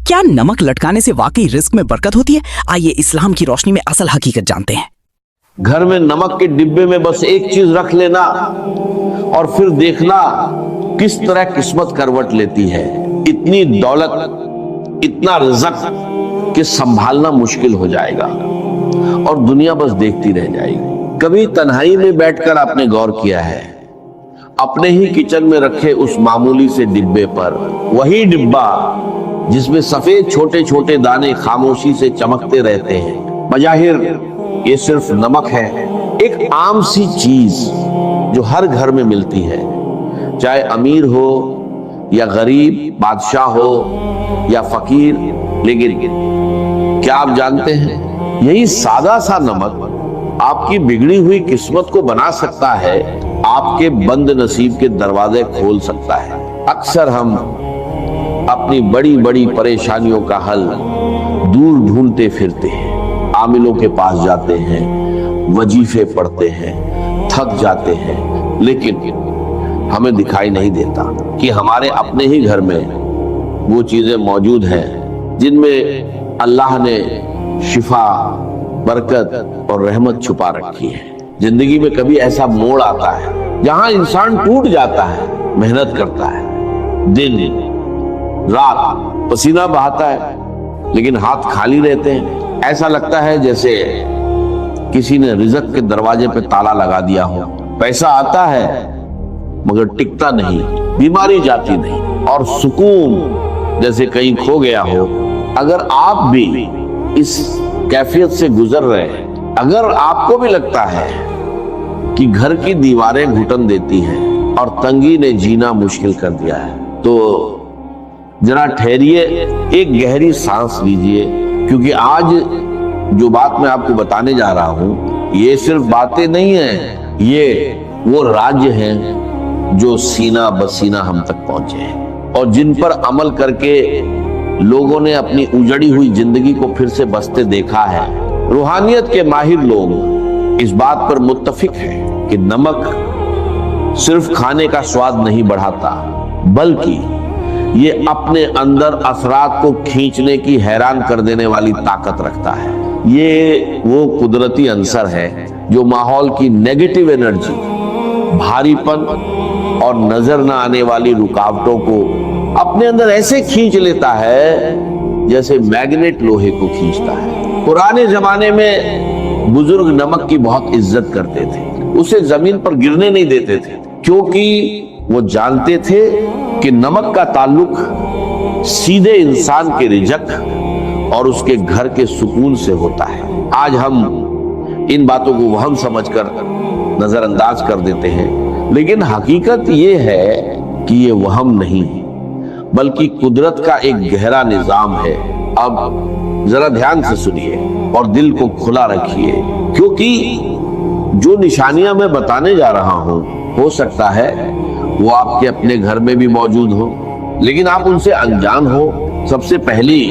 क्या नमक लटकाने से वाकई रिस्क में बरकत होती है? आइए इस्लाम की रोशनी में असल हकीकत जानते हैं। घर में नमक के डिब्बे में बस एक चीज रख लेना और फिर देखना किस तरह किस्मत करवट लेती है। इतनी दौलत, इतना रिज़्क कि संभालना मुश्किल हो जाएगा और दुनिया बस देखती रह जाएगी। कभी तन्हाई में बैठकर आपने गौर किया है, अपने ही किचन में रखे उस मामूली से डिब्बे पर वही डिब्बा जिसमें सफेद छोटे छोटे दाने खामोशी से चमकते रहते हैं, बजाहिर ये सिर्फ नमक है, एक आम सी चीज जो हर घर में मिलती है, चाहे अमीर हो या गरीब, बादशाह हो या फकीर। लेकिन क्या आप जानते हैं, यही सादा सा नमक आपकी बिगड़ी हुई किस्मत को बना सकता है, आपके बंद नसीब के दरवाजे खोल सकता है। अक्सर हम अपनी बड़ी बड़ी परेशानियों का हल दूर ढूंढते फिरते हैं, आमिलों के पास जाते हैं, वजीफे पढ़ते हैं, थक जाते हैं, लेकिन हमें दिखाई नहीं देता कि हमारे अपने ही घर में वो चीजें मौजूद हैं जिनमें अल्लाह ने शिफा, बरकत और रहमत छुपा रखी है। जिंदगी में कभी ऐसा मोड़ आता है जहां इंसान टूट जाता है, मेहनत करता है, दिन रात पसीना बहाता है, लेकिन हाथ खाली रहते हैं। ऐसा लगता है जैसे किसी ने रिज़्क के दरवाजे पे ताला लगा दिया हो। पैसा आता है मगर टिकता नहीं, बीमारी जाती नहीं और सुकून जैसे कहीं खो गया हो। अगर आप भी इस कैफियत से गुजर रहे हैं, अगर आपको भी लगता है कि घर की दीवारें घुटन देती हैं और तंगी ने जीना मुश्किल कर दिया है, तो जरा ठहरिए, एक गहरी सांस लीजिए, क्योंकि आज जो बात मैं आपको बताने जा रहा हूं, ये सिर्फ बातें नहीं हैं, ये वो राज्य हैं जो सीना बसीना हम तक पहुंचे हैं और जिन पर अमल करके लोगों ने अपनी उजड़ी हुई जिंदगी को फिर से बसते देखा है। रूहानियत के माहिर लोग इस बात पर मुत्तफिक हैं कि नमक सिर्फ खाने का स्वाद नहीं बढ़ाता, बल्कि ये अपने अंदर असरात को खींचने की हैरान कर देने वाली ताकत रखता है। ये वो कुदरती अंसर है जो माहौल की नेगेटिव एनर्जी, भारीपन और नजर न आने वाली रुकावटों को अपने अंदर ऐसे खींच लेता है जैसे मैग्नेट लोहे को खींचता है। पुराने जमाने में बुजुर्ग नमक की बहुत इज्जत करते थे, उसे जमीन पर गिरने नहीं देते थे, क्योंकि वो जानते थे कि नमक का ताल्लुक सीधे इंसान के रिज़्क और उसके घर के सुकून से होता है। आज हम इन बातों को वहम समझकर नजरअंदाज कर देते हैं, लेकिन हकीकत ये है कि ये वहम नहीं, बल्कि कुदरत का एक गहरा निजाम है। अब जरा ध्यान से सुनिए और दिल को खुला रखिए, क्योंकि जो निशानियां मैं बताने जा रहा हूं, हो सकता है वो आपके अपने घर में भी मौजूद हो, लेकिन आप उनसे अनजान हो। सबसे पहली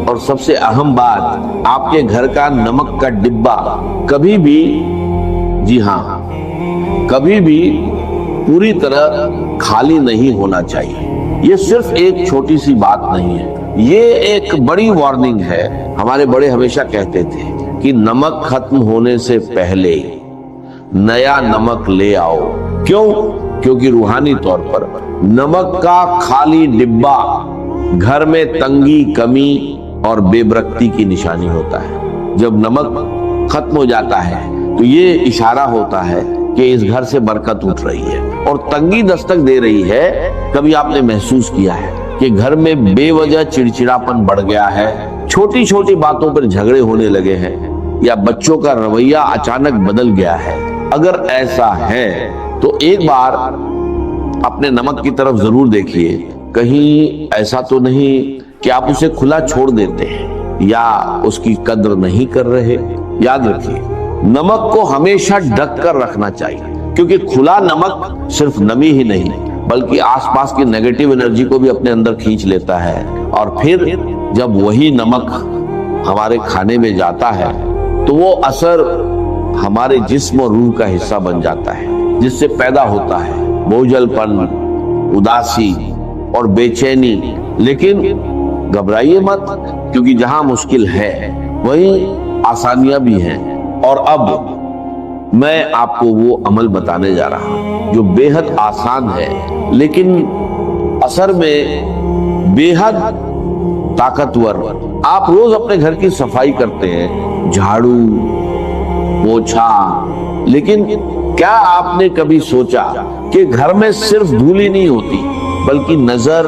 और सबसे अहम बात, आपके घर का नमक का डिब्बा कभी भी, जी हाँ, कभी भी पूरी तरह खाली नहीं होना चाहिए। ये सिर्फ एक छोटी सी बात नहीं है, ये एक बड़ी वार्निंग है। हमारे बड़े हमेशा कहते थे कि नमक खत्म होने से पहले नया नमक ले आओ। क्यों? क्योंकि रूहानी तौर पर नमक का खाली डिब्बा घर में तंगी, कमी और बेबरकती की निशानी होता है। जब नमक खत्म हो जाता है तो ये इशारा होता है कि इस घर से बरकत उठ रही है और तंगी दस्तक दे रही है। कभी आपने महसूस किया है कि घर में बेवजह चिड़चिड़ापन बढ़ गया है, छोटी छोटी बातों पर झगड़े होने लगे हैं, या बच्चों का रवैया अचानक बदल गया है? अगर ऐसा है तो एक बार अपने नमक की तरफ जरूर देखिए, कहीं ऐसा तो नहीं कि आप उसे खुला छोड़ देते हैं या उसकी कद्र नहीं कर रहे। याद रखिए, नमक को हमेशा ढक कर रखना चाहिए, क्योंकि खुला नमक सिर्फ नमी ही नहीं बल्कि आसपास की नेगेटिव एनर्जी को भी अपने अंदर खींच लेता है, और फिर जब वही नमक हमारे खाने में जाता है तो वो असर हमारे जिस्म और रूह का हिस्सा बन जाता है, जिससे पैदा होता है बोझलपन, उदासी और बेचैनी। लेकिन घबराइए मत, क्योंकि जहां मुश्किल है वहीं आसानियां भी हैं। और अब मैं आपको वो अमल बताने जा रहा हूं जो बेहद आसान है, लेकिन असर में बेहद ताकतवर। आप रोज अपने घर की सफाई करते हैं, झाड़ू पोछा, लेकिन क्या आपने कभी सोचा कि घर में सिर्फ धूल ही नहीं होती, बल्कि नजर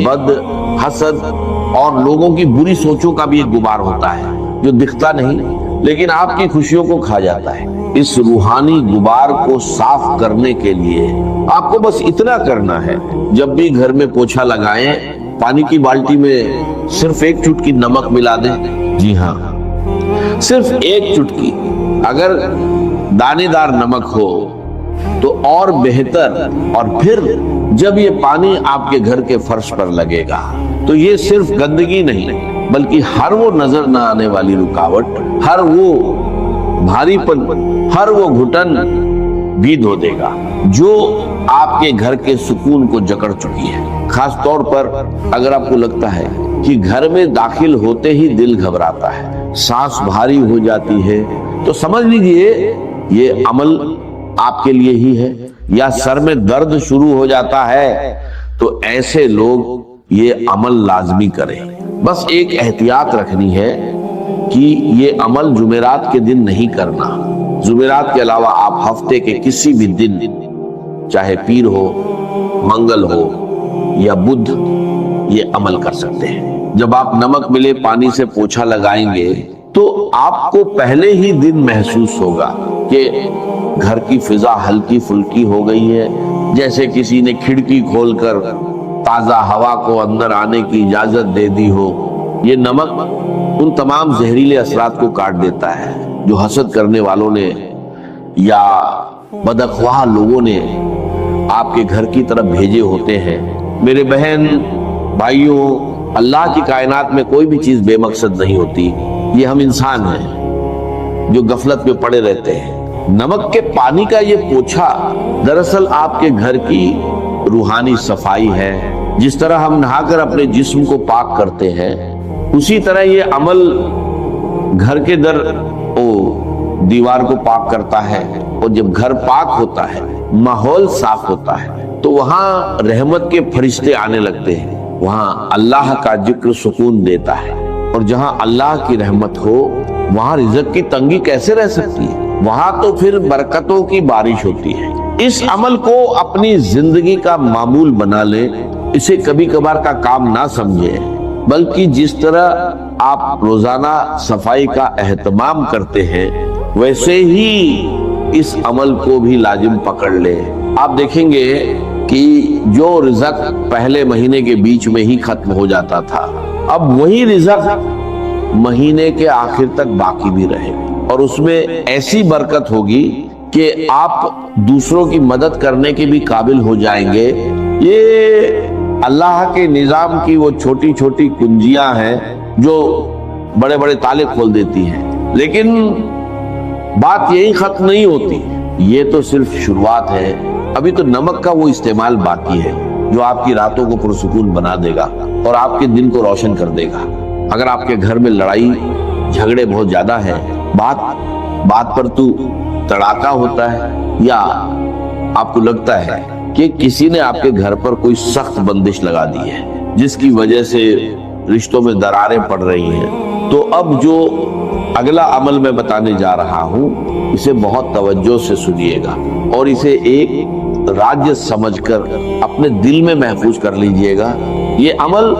बद, हसद और लोगों की बुरी सोचों का भी एक गुबार होता है जो दिखता नहीं लेकिन आपकी खुशियों को खा जाता है। इस रूहानी गुबार को साफ करने के लिए आपको बस इतना करना है, जब भी घर में पोछा लगाएं, पानी की बाल्टी में सिर्फ एक चुटकी नमक मिला दें। जी हाँ, सिर्फ एक चुटकी। अगर दानेदार नमक हो तो और बेहतर। और फिर जब ये पानी आपके घर के फर्श पर लगेगा तो ये सिर्फ गंदगी नहीं, बल्कि हर वो नजर न आने वाली रुकावट, हर वो भारीपन, हर वो घुटन भी धो देगा जो आपके घर के सुकून को जकड़ चुकी है। खास तौर पर अगर आपको लगता है कि घर में दाखिल होते ही दिल घबराता है, सांस भारी हो जाती है, तो समझ लीजिए ये अमल आपके लिए ही है। या सर में दर्द शुरू हो जाता है तो ऐसे लोग ये अमल लाजमी करें। बस एक एहतियात रखनी है कि ये अमल जुमेरात के दिन नहीं करना। जुमेरात के अलावा आप हफ्ते के किसी भी दिन, चाहे पीर हो, मंगल हो या बुध, ये अमल कर सकते हैं। जब आप नमक मिले पानी से पोछा लगाएंगे तो आपको पहले ही दिन महसूस होगा कि घर की फिजा हल्की फुल्की हो गई है, जैसे किसी ने खिड़की खोलकर ताजा हवा को अंदर आने की इजाजत दे दी हो। ये नमक उन तमाम जहरीले असरात को काट देता है जो हसद करने वालों ने या बदअख्वाह लोगों ने आपके घर की तरफ भेजे होते हैं। मेरे बहन भाइयों, अल्लाह की कायनात में कोई भी चीज बेमकसद नहीं होती। ये हम इंसान हैं जो गफलत में पड़े रहते हैं। नमक के पानी का ये पोछा दरअसल आपके घर की रूहानी सफाई है। जिस तरह हम नहाकर अपने जिस्म को पाक करते हैं, उसी तरह ये अमल घर के दीवार को पाक करता है। और जब घर पाक होता है, माहौल साफ होता है, तो वहां रहमत के फरिश्ते आने लगते हैं। वहां अल्लाह का जिक्र सुकून देता है। और जहां अल्लाह की रहमत हो वहां रिज़्क़ की तंगी कैसे रह सकती है? वहां तो फिर बरकतों की बारिश होती है। इस अमल को अपनी जिंदगी का मामूल बना ले। इसे कभी कभार का काम ना समझे, बल्कि जिस तरह आप रोजाना सफाई का एहतमाम करते हैं, वैसे ही इस अमल को भी लाजिम पकड़ ले। आप देखेंगे कि जो रिज़्क़ पहले महीने के बीच में ही खत्म हो जाता था, अब वही रिज़्क़ महीने के आखिर तक बाकी भी रहे। और उसमें ऐसी बरकत होगी कि आप दूसरों की मदद करने के भी काबिल हो जाएंगे। ये अल्लाह के निजाम की वो छोटी छोटी कुंजियां हैं जो बड़े बड़े ताले खोल देती हैं। लेकिन बात यही खत्म नहीं होती, ये तो सिर्फ शुरुआत है। अभी तो नमक का वो इस्तेमाल बाकी है जो आपकी रातों को पुरसुकून बना देगा और आपके दिन को रोशन कर देगा। अगर आपके घर में लड़ाई झगड़े बहुत ज्यादा है, बात पर तू तड़ाका होता है, या आपको लगता है कि किसी ने आपके घर पर कोई सख्त बंदिश लगा दी है जिसकी वजह से रिश्तों में दरारें पड़ रही हैं, तो अब जो अगला अमल मैं बताने जा रहा हूं, इसे बहुत तवज्जो से सुनिएगा और इसे एक राज्य समझकर अपने दिल में महफूज कर लीजिएगा। ये अमल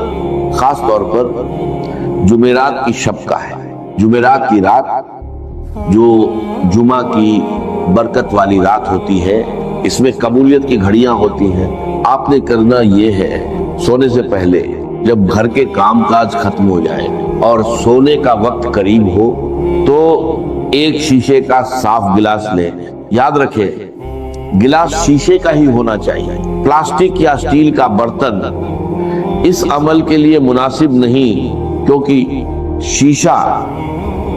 खास तौर पर जुमेरात की शब का है। जुमेरात की रात जो जुमा की बरकत वाली रात होती है, इसमें कबूलियत की घड़ियां होती हैं। आपने करना ये है, सोने से पहले जब घर के कामकाज खत्म हो जाए और सोने का वक्त करीब हो, तो एक शीशे का साफ गिलास लें। याद रखें, गिलास शीशे का ही होना चाहिए। प्लास्टिक या स्टील का बर्तन इस अमल के लिए मुनासिब नहीं, क्योंकि शीशा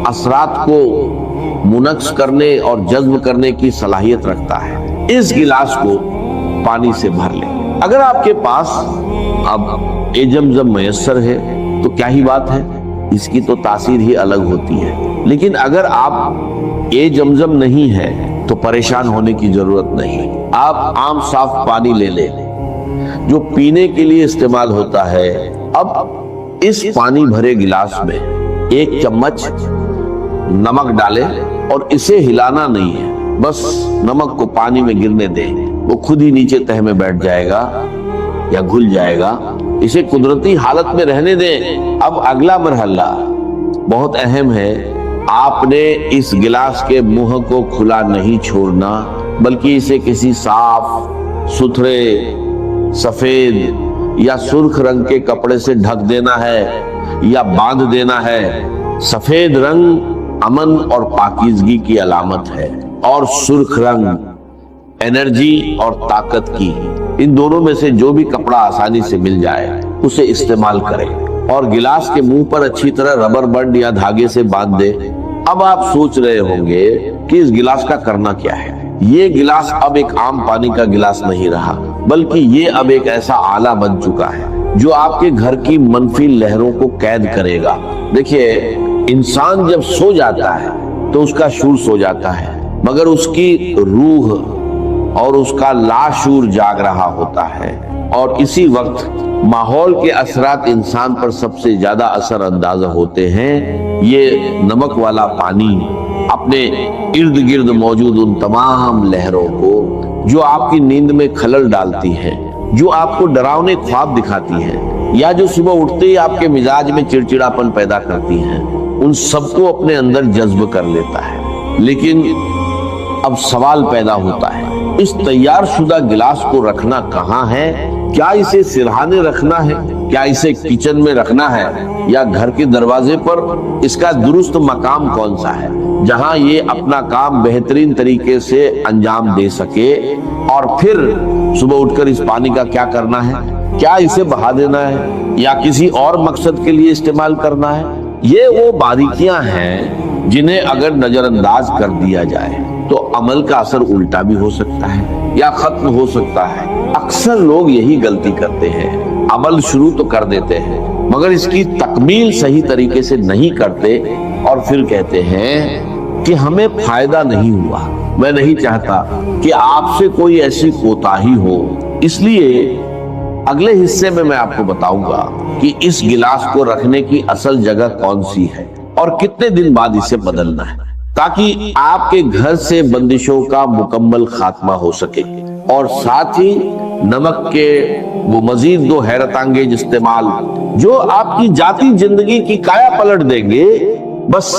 असरात को मुनक्स करने और जज्ब करने की सलाहियत रखता है। इस गिलास को पानी से भर लें। अगर आपके पास अब जमजम मयस्सर है तो क्या ही बात है, इसकी तो तासीर ही अलग होती है। लेकिन अगर आप ये जमजम नहीं है तो परेशान होने की जरूरत नहीं। आप आम साफ पानी ले लें जो पीने के लिए इस्तेमाल होता है। अब इस पानी भरे गिलास में 1 चम्मच नमक डालें और इसे हिलाना नहीं है, बस नमक को पानी में गिरने दें, वो खुद ही नीचे तह में बैठ जाएगा या घुल जाएगा। इसे कुदरती हालत में रहने दें। अब अगला मरहला बहुत अहम है, आपने इस गिलास के मुंह को खुला नहीं छोड़ना, बल्कि इसे किसी साफ सुथरे सफेद या सुर्ख रंग के कपड़े से ढक देना है या बांध देना है। सफेद रंग अमन और पाकीज़गी की अलामत है और सुर्ख रंग एनर्जी और ताकत की। इन दोनों में से जो भी कपड़ा आसानी से मिल जाए उसे इस्तेमाल करें और गिलास के मुंह पर अच्छी तरह रबर बैंड या धागे से बांध दे। अब आप सोच रहे होंगे कि इस गिलास का करना क्या है। ये गिलास अब एक आम पानी का गिलास नहीं रहा, बल्कि ये अब एक ऐसा आला बन चुका है जो आपके घर की मनफी लहरों को कैद करेगा। देखिए, इंसान जब सो जाता है तो उसका शूर सो जाता है, मगर उसकी रूह और उसका लाशूर जाग रहा होता है। और इसी वक्त माहौल के असरात इंसान पर सबसे ज्यादा असर अंदाज होते हैं। ये नमक वाला पानी अपने इर्द गिर्द मौजूद उन तमाम लहरों को जो आपकी नींद में खलल डालती हैं, जो आपको डरावने ख्वाब दिखाती हैं, या जो सुबह उठते ही आपके मिजाज में चिड़चिड़ापन पैदा करती हैं, उन सबको अपने अंदर जज्ब कर लेता है। लेकिन अब सवाल पैदा होता है, इस तैयार शुदा गिलास को रखना कहाँ है? क्या इसे सिरहाने रखना है? क्या इसे किचन में रखना है या घर के दरवाजे पर? इसका दुरुस्त मकाम कौन सा है जहां ये अपना काम बेहतरीन तरीके से अंजाम दे सके? और फिर सुबह उठकर इस पानी का क्या करना है? क्या इसे बहा देना है या किसी और मकसद के लिए इस्तेमाल करना है? ये वो बारीकियां हैं जिन्हें अगर नजरअंदाज कर दिया जाए तो अमल का असर उल्टा भी हो सकता है या खत्म हो सकता है। अक्सर लोग यही गलती करते हैं, अमल शुरू तो कर देते हैं मगर इसकी तकमील सही तरीके से नहीं करते और फिर कहते हैं कि हमें फायदा नहीं हुआ। मैं नहीं चाहता कि आपसे कोई ऐसी कोताही हो, इसलिए अगले हिस्से में मैं आपको बताऊंगा कि इस गिलास को रखने की असल जगह कौन सी है और कितने दिन बाद इसे बदलना है, ताकि आपके घर से बंदिशों का मुकम्मल खात्मा हो सके और साथ ही नमक के वो मजीद 2 हैरतअंगेज इस्तेमाल जो आपकी जाती जिंदगी की काया पलट देंगे। बस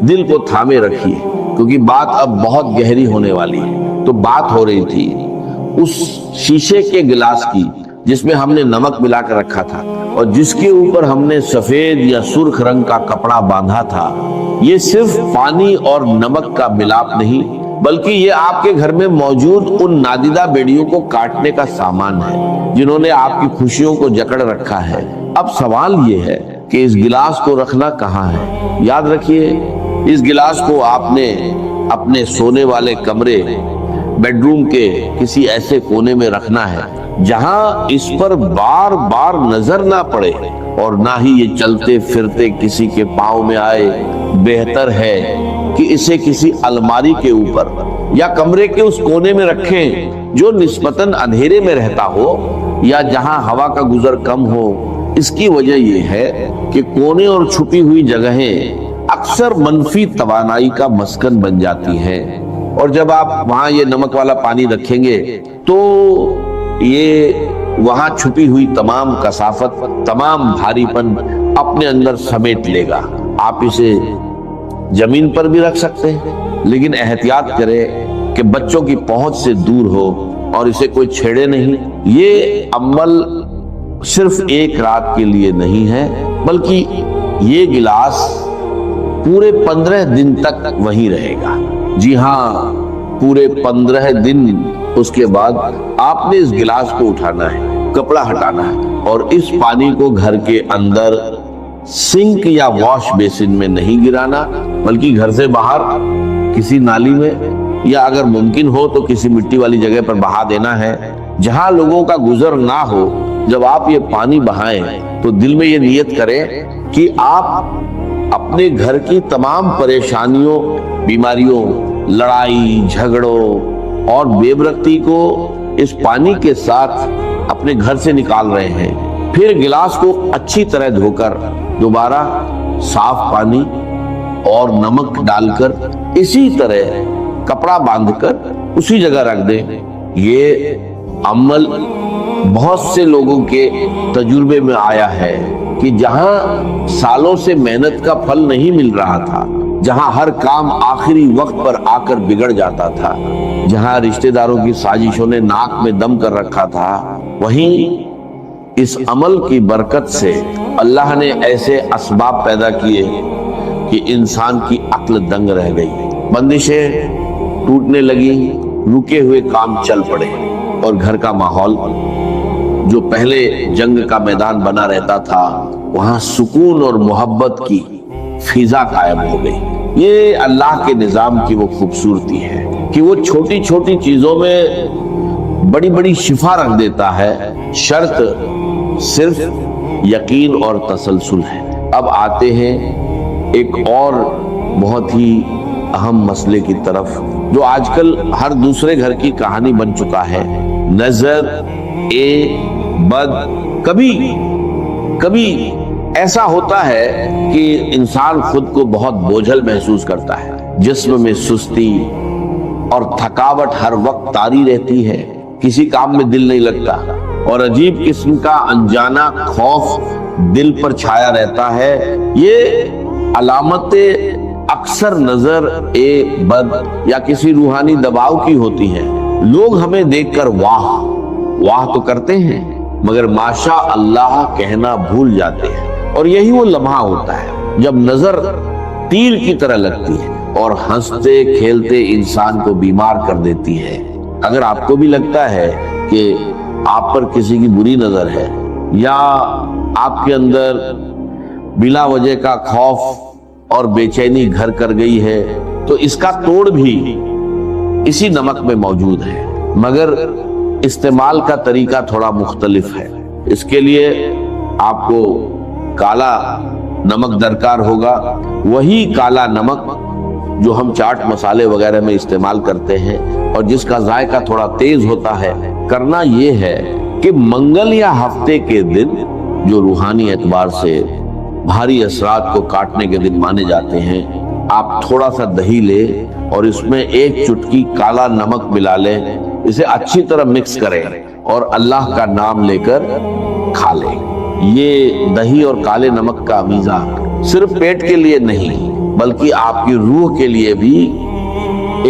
दिल को थामे रखिए, क्योंकि बात अब बहुत गहरी होने वाली है। तो बात हो रही थी उस शीशे के गिलास की जिसमें हमने नमक मिलाकर रखा था और जिसके ऊपर हमने सफेद या सुर्ख रंग का कपड़ा बांधा था। ये सिर्फ पानी और नमक का मिलाप नहीं, बल्कि ये आपके घर में मौजूद उन नादिदा बेड़ियों को काटने का सामान है जिन्होंने आपकी खुशियों को जकड़ रखा है। अब सवाल ये है कि इस गिलास को रखना कहाँ है? याद रखिए, इस गिलास को आपने अपने सोने वाले कमरे, बेडरूम के किसी ऐसे कोने में रखना है जहां इस पर बार बार नजर ना पड़े और ना ही ये चलते फिरते किसी के पांव में आए। बेहतर है कि इसे किसी अलमारी के ऊपर या कमरे के उस कोने में रखें जो निस्बतन अंधेरे में रहता हो या जहां हवा का गुजर कम हो। इसकी वजह यह है कि कोने और छुपी हुई जगहें अक्सर मनफी तवानाई का मस्कन बन जाती हैं, और जब आप वहां ये नमक वाला पानी रखेंगे तो ये वहां छुपी हुई तमाम कसाफत, तमाम भारीपन अपने अंदर समेट लेगा। आप इसे जमीन पर भी रख सकते हैं, लेकिन एहतियात करें कि बच्चों की पहुंच से दूर हो और इसे कोई छेड़े नहीं। ये अमल सिर्फ एक रात के लिए नहीं है, बल्कि ये गिलास पूरे 15 दिन तक वहीं रहेगा। जी हाँ, पूरे 15 दिन। उसके बाद आपने इस गिलास को उठाना है, कपड़ा हटाना है और इस पानी को घर के अंदर सिंक या वॉश बेसिन में नहीं गिराना, बल्कि घर से बाहर किसी नाली में या अगर मुमकिन हो तो किसी मिट्टी वाली जगह पर बहा देना है जहां लोगों का गुजर ना हो जब आप ये पानी बहाएं तो दिल में ये नियत करें कि आप अपने घर की तमाम परेशानियों, बीमारियों, लड़ाई झगड़ों और बेबरकती को इस पानी के साथ अपने घर से निकाल रहे हैं। फिर गिलास को अच्छी तरह धोकर दोबारा साफ पानी और नमक डालकर इसी तरह कपड़ा बांधकर उसी जगह रख दें। ये अमल बहुत से लोगों के तजुर्बे में आया है कि जहां सालों से मेहनत का फल नहीं मिल रहा था, जहां हर काम आखिरी वक्त पर आकर बिगड़ जाता था, जहां रिश्तेदारों की साजिशों ने नाक में दम कर रखा था, वहीं इस अमल की बरकत से अल्लाह ने ऐसे असबाब पैदा किए कि इंसान की अक्ल दंग रह गई, बंदिशें टूटने लगी, रुके हुए काम चल पड़े और घर का माहौल जो पहले जंग का मैदान बना रहता था, वहां सुकून और मोहब्बत की फिजा कायम हो गई। ये अल्लाह के निजाम की वो खूबसूरती है कि वो छोटी छोटी चीजों में बड़ी बड़ी शिफा रख देता है, शर्त सिर्फ यकीन और तसलसल है। अब आते हैं एक और बहुत ही अहम मसले की तरफ, जो आजकल हर दूसरे घर की कहानी बन चुका है। नजर ए बद। कभी ऐसा होता है कि इंसान खुद को बहुत बोझल महसूस करता है, जिस्म में सुस्ती और थकावट हर वक्त तारी रहती है, किसी काम में दिल नहीं लगता और अजीब किस्म का अनजाना खौफ दिल पर छाया रहता है। ये अलामतें अक्सर नजर ए बद या किसी रूहानी दबाव की होती हैं। लोग हमें देखकर वाह वाह तो करते हैं, मगर माशा अल्लाह कहना भूल जाते हैं। और यही वो लम्हा होता है जब नजर तीर की तरह लगती है और हंसते खेलते इंसान को बीमार कर देती है। अगर आपको भी लगता है कि आप पर किसी की बुरी नजर है या आपके अंदर बिला वजह का खौफ और बेचैनी घर कर गई है, तो इसका तोड़ भी इसी नमक में मौजूद है, मगर इस्तेमाल का तरीका थोड़ा मुख्तलिफ है। इसके लिए आपको काला नमक दरकार होगा, वही काला नमक जो हम चाट मसाले वगैरह में इस्तेमाल करते हैं और जिसका जायका थोड़ा तेज होता है। करना ये है कि मंगल या हफ्ते के दिन, जो रूहानी एतबार से भारी असरात को काटने के दिन माने जाते हैं, आप थोड़ा सा दही ले और इसमें एक चुटकी काला नमक मिला लें, इसे अच्छी तरह मिक्स करें और अल्लाह का नाम लेकर खा लें। ये दही और काले नमक का अमीज़ा सिर्फ पेट के लिए नहीं, बल्कि आपकी रूह के लिए भी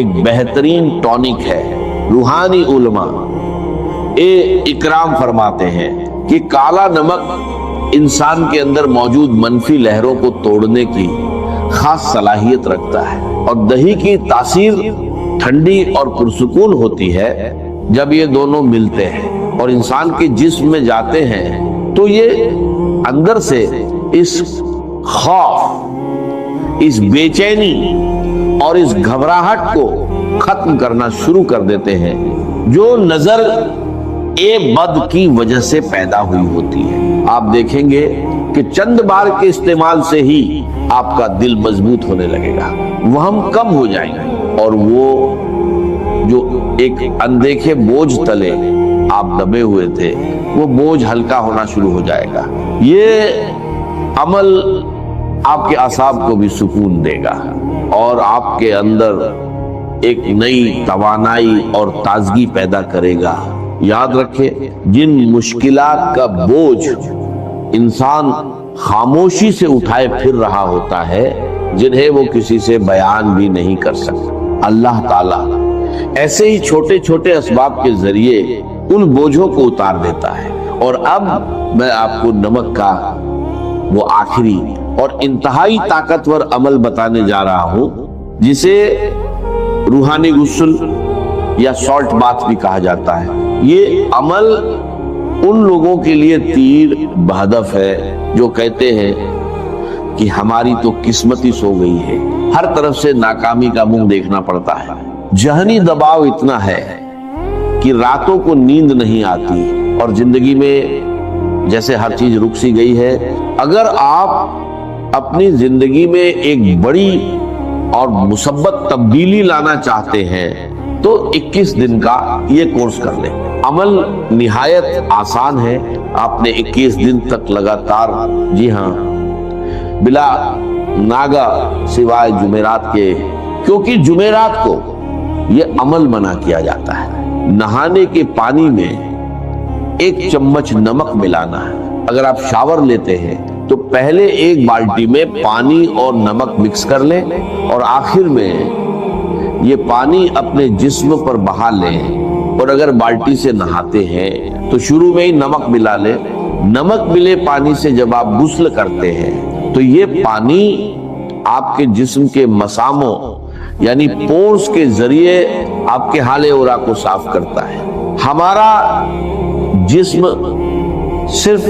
एक बेहतरीन टॉनिक है। रूहानी उलमा इकराम फरमाते हैं कि काला नमक इंसान के अंदर मौजूद मनफी लहरों को तोड़ने की खास सलाहियत रखता है और दही की तासीर ठंडी और पुरसुकून होती है जब ये दोनों मिलते हैं और इंसान के जिस्म में जाते हैं, तो ये अंदर से इस खौफ, इस बेचैनी और इस घबराहट को खत्म करना शुरू कर देते हैं जो नजर ए बद की वजह से पैदा हुई होती है। आप देखेंगे कि चंद बार के इस्तेमाल से ही आपका दिल मजबूत होने लगेगा, वहम कम हो जाएंगे और वो जो एक अनदेखे बोझ तले आप दबे हुए थे, वो बोझ हल्का होना शुरू हो जाएगा। ये अमल आपके आसाब को भी सुकून देगा और आपके अंदर एक नई तवानाई और ताजगी पैदा करेगा। याद रखें, जिन मुश्किलात का बोझ इंसान खामोशी से उठाए फिर रहा होता है, जिन्हें वो किसी से बयान भी नहीं कर सकता, अल्लाह ताला ऐसे ही छोटे छोटे असबाब के जरिए उन बोझों को उतार देता है। और अब मैं आपको नमक का वो आखिरी और इंतहाई ताकतवर अमल बताने जा रहा हूं, जिसे रूहानी गुस्ल या सॉल्ट बाथ भी कहा जाता है। ये अमल उन लोगों के लिए तीर बहदफ है जो कहते हैं कि हमारी तो किस्मत ही सो गई है, हर तरफ से नाकामी का मुंह देखना पड़ता है, जहनी दबाव इतना है कि रातों को नींद नहीं आती और जिंदगी में जैसे हर चीज रुक सी गई है। अगर आप अपनी जिंदगी में एक बड़ी और मुसब्बत तब्दीली लाना चाहते हैं तो 21 दिन का ये कोर्स कर लें। अमल निहायत आसान है। आपने 21 दिन तक लगातार, जी हाँ, बिला नागा सिवाय जुमेरात के, क्योंकि जुमेरात को ये अमल मना किया जाता है। नहाने के पानी में 1 चम्मच नमक मिलाना है। अगर आप शावर लेते हैं तो पहले 1 बाल्टी में पानी और नमक मिक्स कर लें और आखिर में ये पानी अपने जिस्म पर बहा लें। और अगर बाल्टी से नहाते हैं तो शुरू में ही नमक मिला लें। नमक मिले पानी से जब आप गुस्ल करते हैं तो ये पानी आपके जिस्म के मसामों यानी पोर्स के जरिए आपके हाले ओरा को साफ करता है। हमारा जिस्म सिर्फ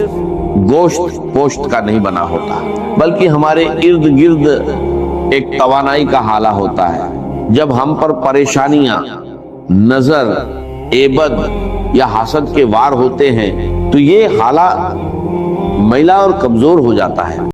गोश्त पोश्त का नहीं बना होता, बल्कि हमारे इर्द गिर्द एक तवानाई का हाला होता है। जब हम पर परेशानियां, नजर, एबद या हसद के वार होते हैं तो ये हाला मैला और कमजोर हो जाता है।